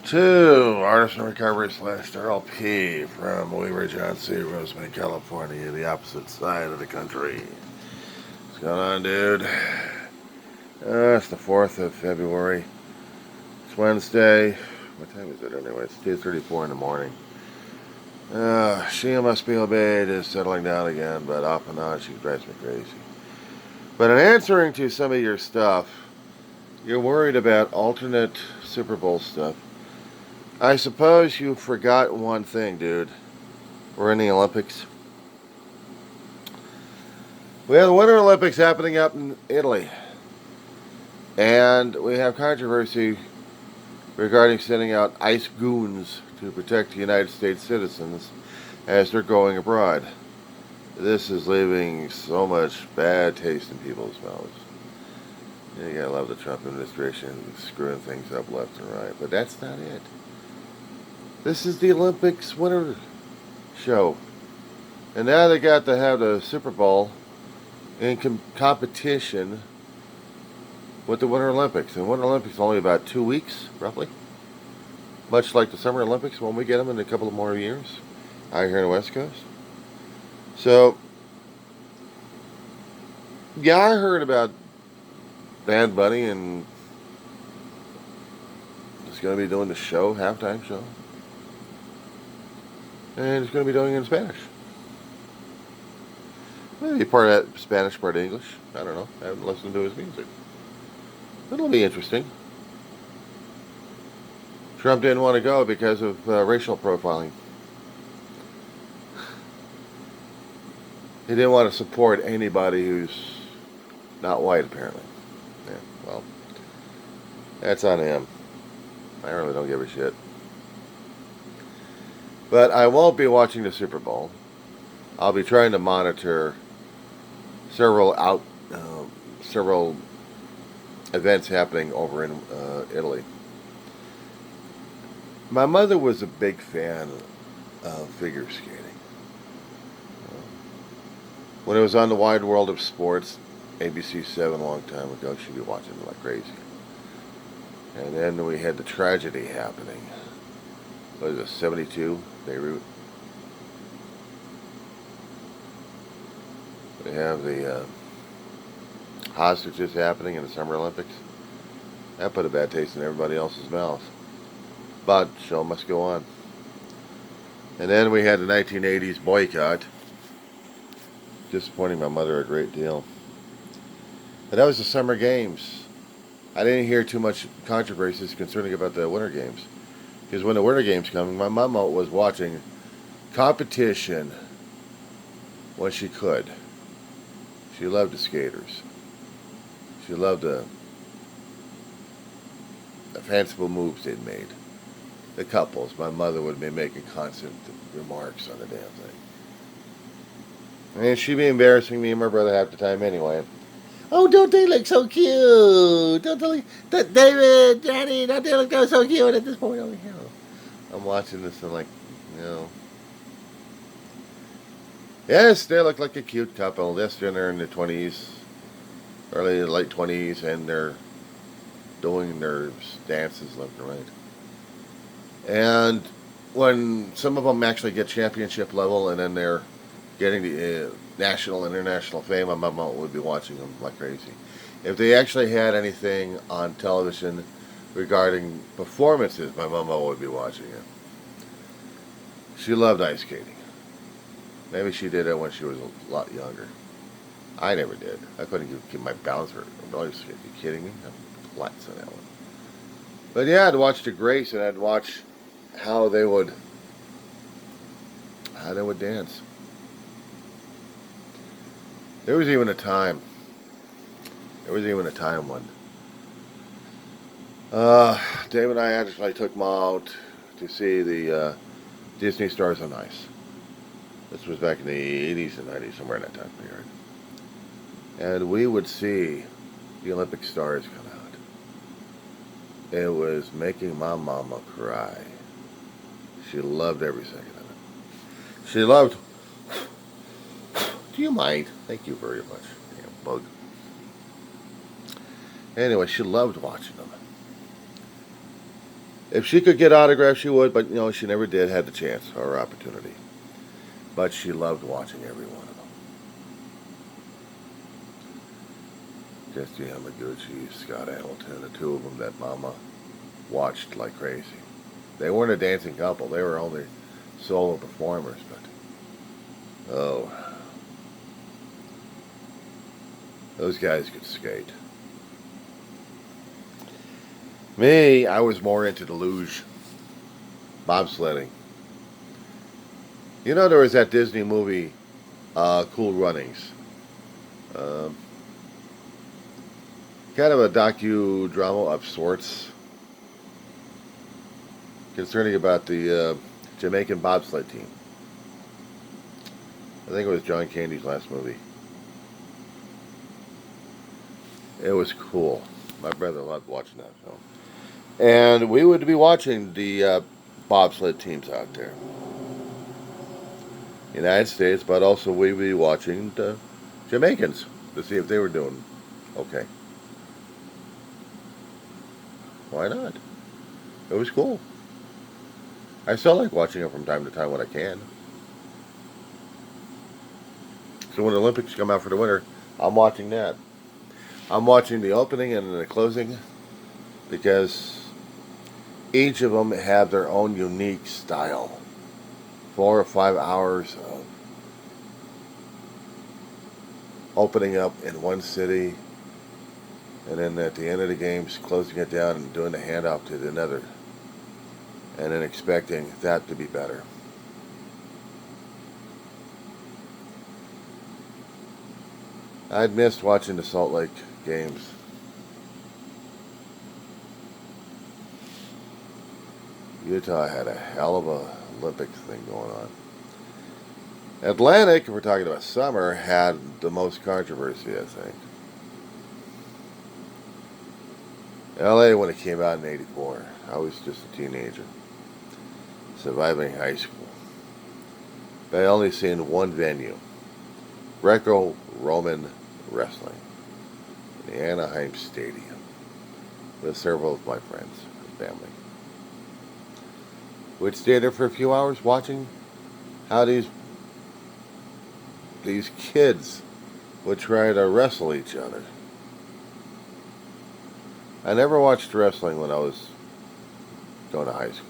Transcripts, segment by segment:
to Artist in Recovery / Darryl P. from Weaver, John C., Roseman, California, the opposite side of the country. What's going on, dude? It's the 4th of February. It's Wednesday. What time is it anyway? It's 2:34 in the morning. She must be obeyed is settling down again, but off and on she drives me crazy. But in answering to some of your stuff, you're worried about alternate Super Bowl stuff. I suppose you forgot one thing, dude. We're in the Olympics. We have the Winter Olympics happening up in Italy. And we have controversy regarding sending out ICE goons to protect United States citizens as they're going abroad. This is leaving so much bad taste in people's mouths. You gotta love the Trump administration screwing things up left and right. But that's not it. This is the Olympics winter show. And now they got to have the Super Bowl in competition with the Winter Olympics. And Winter Olympics is only about 2 weeks, roughly. Much like the Summer Olympics when we get them in a couple of more years out here on the West Coast. So, yeah, I heard about Bad Bunny and he's going to be doing the show, halftime show. And he's going to be doing it in Spanish. Maybe part of that Spanish, part of English. I don't know. I haven't listened to his music. It'll be interesting. Trump didn't want to go because of racial profiling. He didn't want to support anybody who's not white, apparently. Yeah, well, that's on him. I really don't give a shit. But I won't be watching the Super Bowl. I'll be trying to monitor several events happening over in Italy. My mother was a big fan of figure skating. When it was on the Wide World of Sports, ABC 7 a long time ago, she'd be watching it like crazy. And then we had the tragedy happening. What was it, 72, Beirut? We have the hostages happening in the Summer Olympics. That put a bad taste in everybody else's mouth. But show must go on. And then we had the 1980s boycott. Disappointing my mother a great deal. And that was the Summer Games. I didn't hear too much controversies concerning about the Winter Games. Because when the Winter Games come, my mama was watching competition when she could. She loved the skaters. She loved the fanciful moves they'd made. The couples. My mother would be making constant remarks on the damn thing. And she'd be embarrassing me and my brother half the time anyway. Oh, don't they look so cute? Don't they look, David, Daddy, don't they look so cute at this point over here? I'm watching this and like, you know. Yes, they look like a cute couple. Yes, they're in their 20s, early to late 20s, and they're doing their dances left and right. And when some of them actually get championship level and then they're getting the national, international fame, my mama would be watching them like crazy. If they actually had anything on television regarding performances, my mama would be watching it. She loved ice skating. Maybe she did it when she was a lot younger. I never did. I couldn't keep my balance or roller skate. Are you kidding me? I'm flats on that one. But yeah, I'd watch the Grace and I'd watch how they would dance. There was even a time when Dave and I actually took Mom out to see the Disney Stars on Ice. This was back in the 80s and 90s, somewhere in that time period. And we would see the Olympic stars come out. It was making my mama cry. She loved every second of it. She loved... Do you mind? Thank you very much. Damn bug. Anyway, she loved watching them. If she could get autographs, she would, but she never did, had the chance or opportunity. But she loved watching every one of them. Jesse Yamaguchi, Scott Hamilton, the two of them that Mama watched like crazy. They weren't a dancing couple, they were only solo performers, but oh, those guys could skate. Me, I was more into the luge, bobsledding. There was that Disney movie, Cool Runnings. Um, Kind of a docudrama of sorts concerning about the Jamaican bobsled team. I think it was John Candy's last movie. It was cool. My brother loved watching that film. And we would be watching the bobsled teams out there. United States, but also we would be watching the Jamaicans to see if they were doing okay. Why not? It was cool. I still like watching it from time to time when I can. So when the Olympics come out for the winter, I'm watching that. I'm watching the opening and the closing because each of them have their own unique style. 4 or 5 hours of opening up in one city, and then at the end of the games closing it down and doing the handoff to another, and then expecting that to be better. I'd missed watching the Salt Lake games. Utah had a hell of a Olympics thing going on. Atlantic, if we're talking about summer, had the most controversy, I think. LA, when it came out in '84, I was just a teenager, surviving high school. But I only seen one venue, Greco-Roman wrestling, in the Anaheim Stadium, with several of my friends and family. We'd stay there for a few hours watching how these kids would try to wrestle each other. I never watched wrestling when I was going to high school.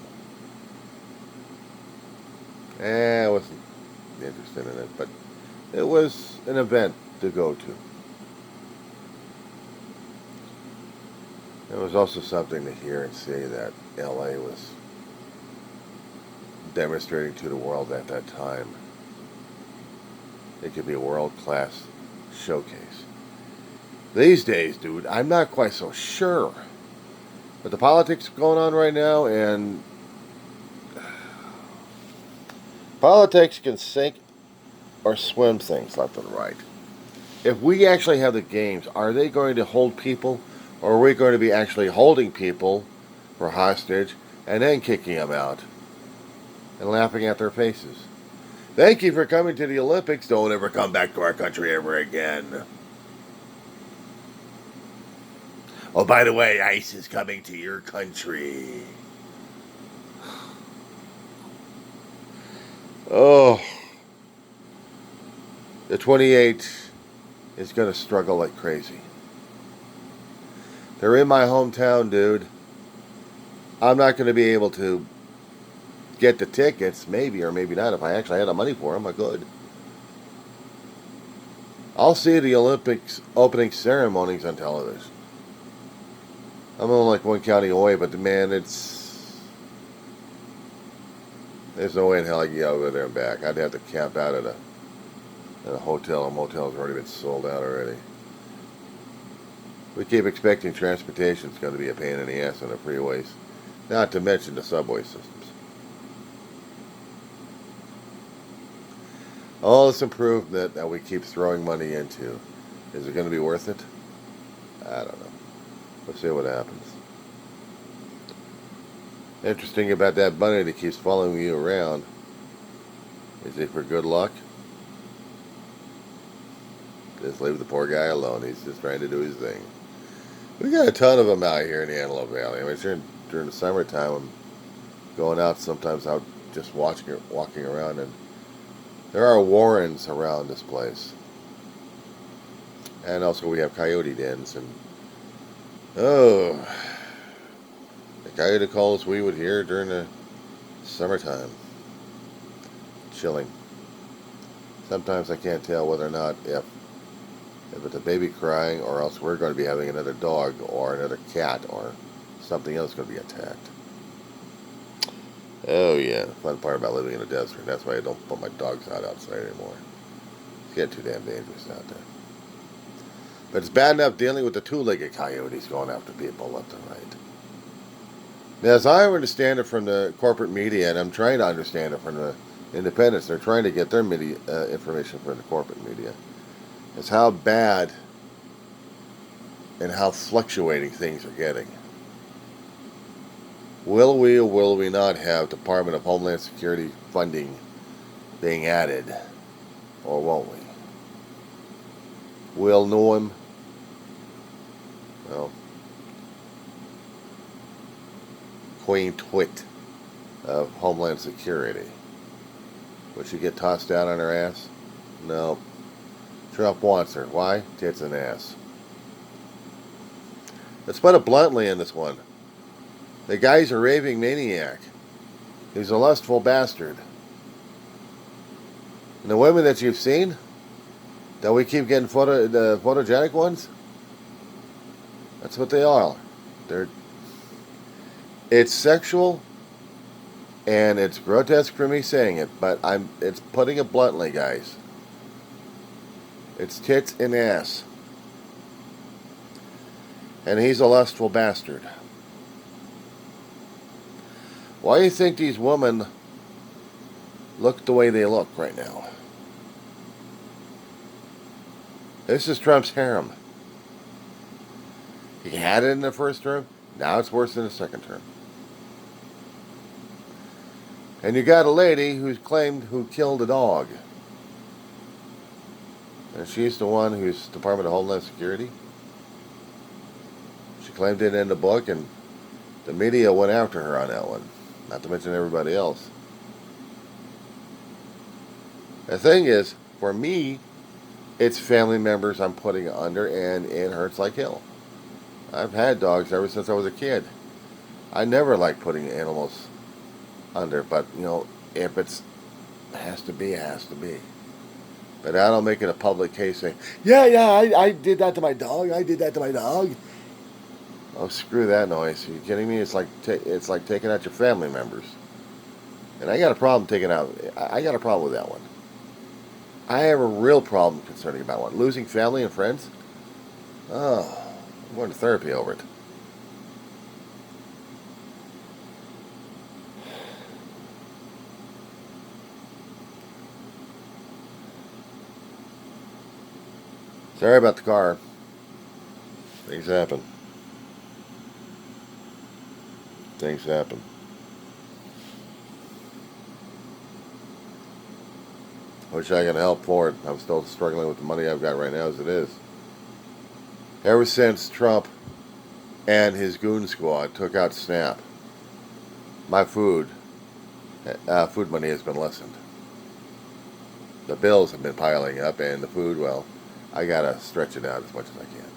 I wasn't interested in it, but it was an event to go to. It was also something to hear and see that LA was demonstrating to the world at that time. It could be a world-class showcase. These days, dude, I'm not quite so sure. But the politics going on right now, and politics can sink or swim things left and right. If we actually have the games, are they going to hold people, or are we going to be actually holding people for hostage and then kicking them out and laughing at their faces? Thank you for coming to the Olympics. Don't ever come back to our country ever again. Oh, by the way, ICE is coming to your country. Oh, the 28 is going to struggle like crazy. They're in my hometown, dude. I'm not going to be able to get the tickets, maybe or maybe not. If I actually had the money for them, I could. I'll see the Olympics opening ceremonies on television. I'm only like one county away, but man, there's no way in hell I can get over there and back. I'd have to camp out at a hotel. A motel's already been sold out already. We keep expecting transportation's going to be a pain in the ass on the freeways, not to mention the subway systems. All this improvement that we keep throwing money into, is it going to be worth it? I don't know. We'll see what happens. Interesting about that bunny that keeps following you around. Is it for good luck? Just leave the poor guy alone. He's just trying to do his thing. We got a ton of them out here in the Antelope Valley. I mean, during the summertime, when going out sometimes out just walking around, and there are warrens around this place. And also we have coyote dens, and oh, the coyote calls we would hear during the summertime. Chilling. Sometimes I can't tell whether or not if it's a baby crying, or else we're going to be having another dog or another cat or something else going to be attacked. Oh yeah, the fun part about living in the desert. That's why I don't put my dogs out outside anymore. It's getting too damn dangerous out there. But it's bad enough dealing with the two-legged coyotes going after people left and right. Now, as I understand it from the corporate media, and I'm trying to understand it from the independents, they're trying to get their media information from the corporate media, is how bad and how fluctuating things are getting. Will we or will we not have Department of Homeland Security funding being added, or won't we? Will Noam, well, Queen Twit of Homeland Security, would she get tossed down on her ass? No. Trump wants her. Why? Tits and ass. Let's put it bluntly in this one. The guy's a raving maniac. He's a lustful bastard. And the women that you've seen, that we keep getting the photogenic ones, that's what they are. It's sexual, and it's grotesque for me saying it, but it's putting it bluntly, guys. It's tits and ass. And he's a lustful bastard. Why do you think these women look the way they look right now? This is Trump's harem. He had it in the first term. Now it's worse in the second term. And you got a lady who killed a dog. And she's the one who's Department of Homeland Security. She claimed it in the book, and the media went after her on that one. Not to mention everybody else. The thing is, for me, it's family members I'm putting under, and it hurts like hell. I've had dogs ever since I was a kid. I never liked putting animals under, but, if it has to be, it has to be. But I don't make it a public case saying, I did that to my dog. I did that to my dog. Oh, screw that noise. Are you kidding me? It's like taking out your family members. And I got a problem I got a problem with that one. I have a real problem concerning about one. Losing family and friends? Oh, I'm going to therapy over it. Sorry about the car. Things happen. Things happen. Wish I could help for it. I'm still struggling with the money I've got right now as it is. Ever since Trump and his goon squad took out SNAP, my food money has been lessened. The bills have been piling up, and the food, well, I gotta stretch it out as much as I can.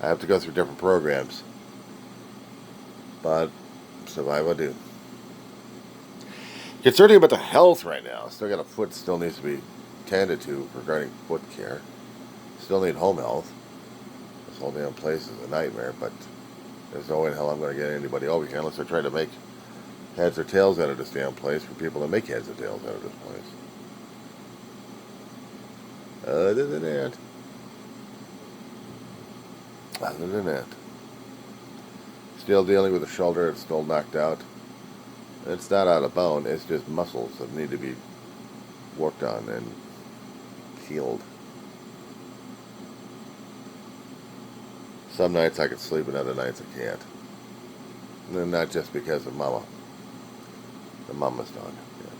I have to go through different programs, but survive I do. Concerning about the health right now, still got a foot still needs to be tended to regarding foot care. Still need home health. This whole damn place is a nightmare, but there's no way in hell I'm going to get anybody over here unless they're trying to make heads or tails out of this damn place for people to make heads or tails out of this place. Other than that, still dealing with a shoulder that's still knocked out. It's not out of bone, it's just muscles that need to be worked on and healed. Some nights I can sleep and other nights I can't. And not just because of Mama. The Mama's dog. Yeah.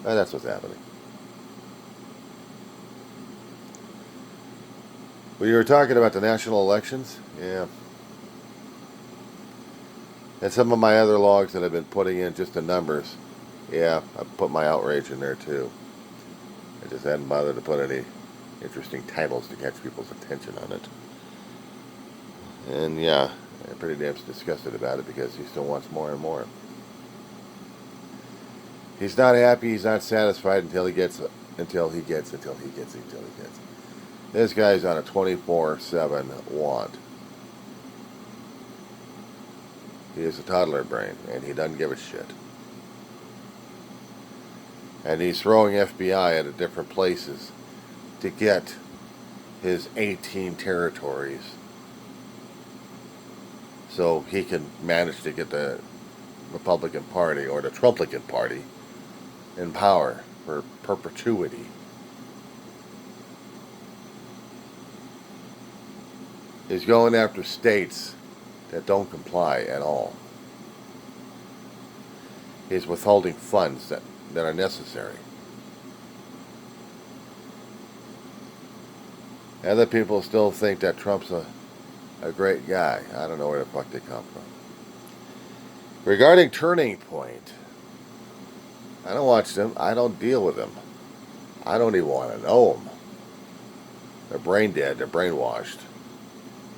And that's what's happening. Well, you were talking about the national elections? Yeah. And some of my other logs that I've been putting in just the numbers, yeah, I put my outrage in there too. I just hadn't bothered to put any interesting titles to catch people's attention on it. And yeah, I'm pretty damn disgusted about it because he still wants more and more. He's not happy, he's not satisfied until he gets. This guy's on a 24/7 want. He is a toddler brain, and he doesn't give a shit. And he's throwing FBI at different places to get his 18 territories so he can manage to get the Republican Party or the Trumplican Party in power for perpetuity. He's going after states that don't comply at all. He's withholding funds that are necessary. Other people still think that Trump's a great guy. I don't know where the fuck they come from. Regarding Turning Point, I don't watch them. I don't deal with them. I don't even want to know them. They're brain dead. They're brainwashed.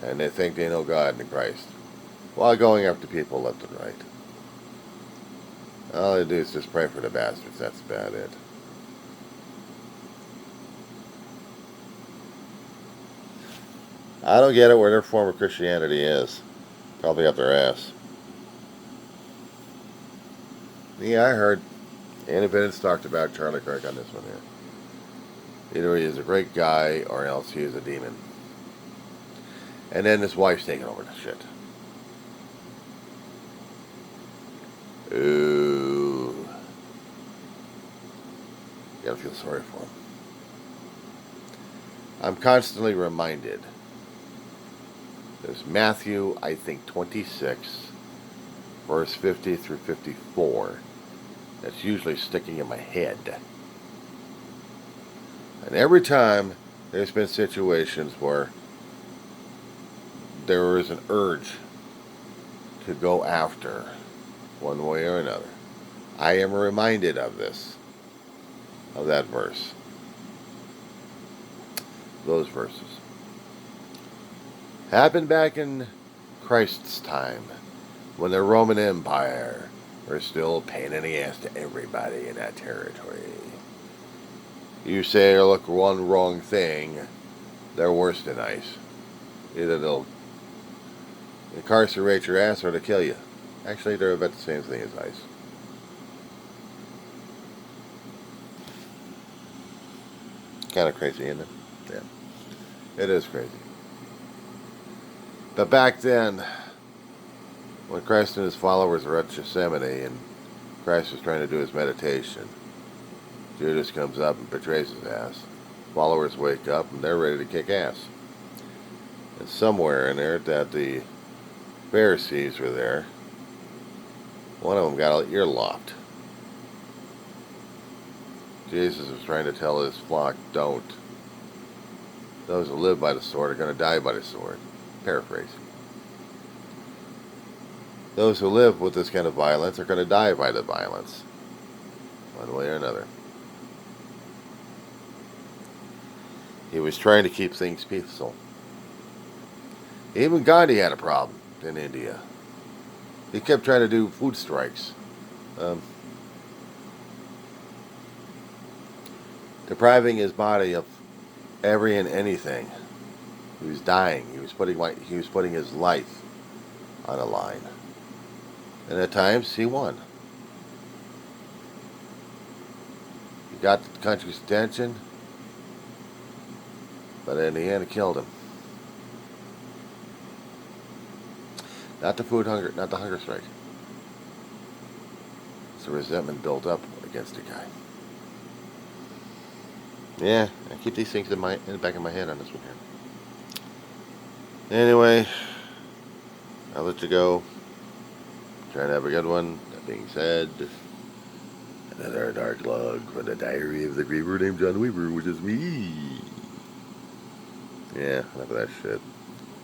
And they think they know God and Christ, while going after people left and right. All they do is just pray for the bastards. That's about it. I don't get it where their form of Christianity is. Probably up their ass. Yeah, I heard. Independence talked about Charlie Kirk on this one here. Either he is a great guy or else he is a demon. And then his wife's taking over the shit. Ooh. You gotta feel sorry for him. I'm constantly reminded. There's Matthew, I think 26, verse 50 through 54. That's usually sticking in my head. And every time there's been situations where there is an urge to go after one way or another, I am reminded of that verse. Those verses. Happened back in Christ's time, when the Roman Empire was still a pain in the ass to everybody in that territory. You say or look one wrong thing, they're worse than ice. Either they'll incarcerate your ass or they'll kill you. Actually, they're about the same thing as ice. Kind of crazy, isn't it? Yeah. It is crazy. But back then, when Christ and his followers were at Gethsemane and Christ was trying to do his meditation, Judas comes up and betrays his ass. Followers wake up and they're ready to kick ass. And somewhere in there that the Pharisees were there, one of them got an ear lopped. Jesus was trying to tell his flock, don't. Those who live by the sword are going to die by the sword. Paraphrasing. Those who live with this kind of violence are going to die by the violence, one way or another. He was trying to keep things peaceful. Even Gandhi had a problem in India. He kept trying to do food strikes. Depriving his body of every and anything. He was dying. He was putting his life on the line. And at times, he won. He got the country's attention, but in the end, it killed him. Not the hunger strike. It's the resentment built up against the guy. Yeah, I keep these things in the back of my head on this one here. Anyway, I'll let you go. Try to have a good one. That being said, another dark log for the Diary of the Griever named John Weaver, which is me. Yeah, enough of that shit.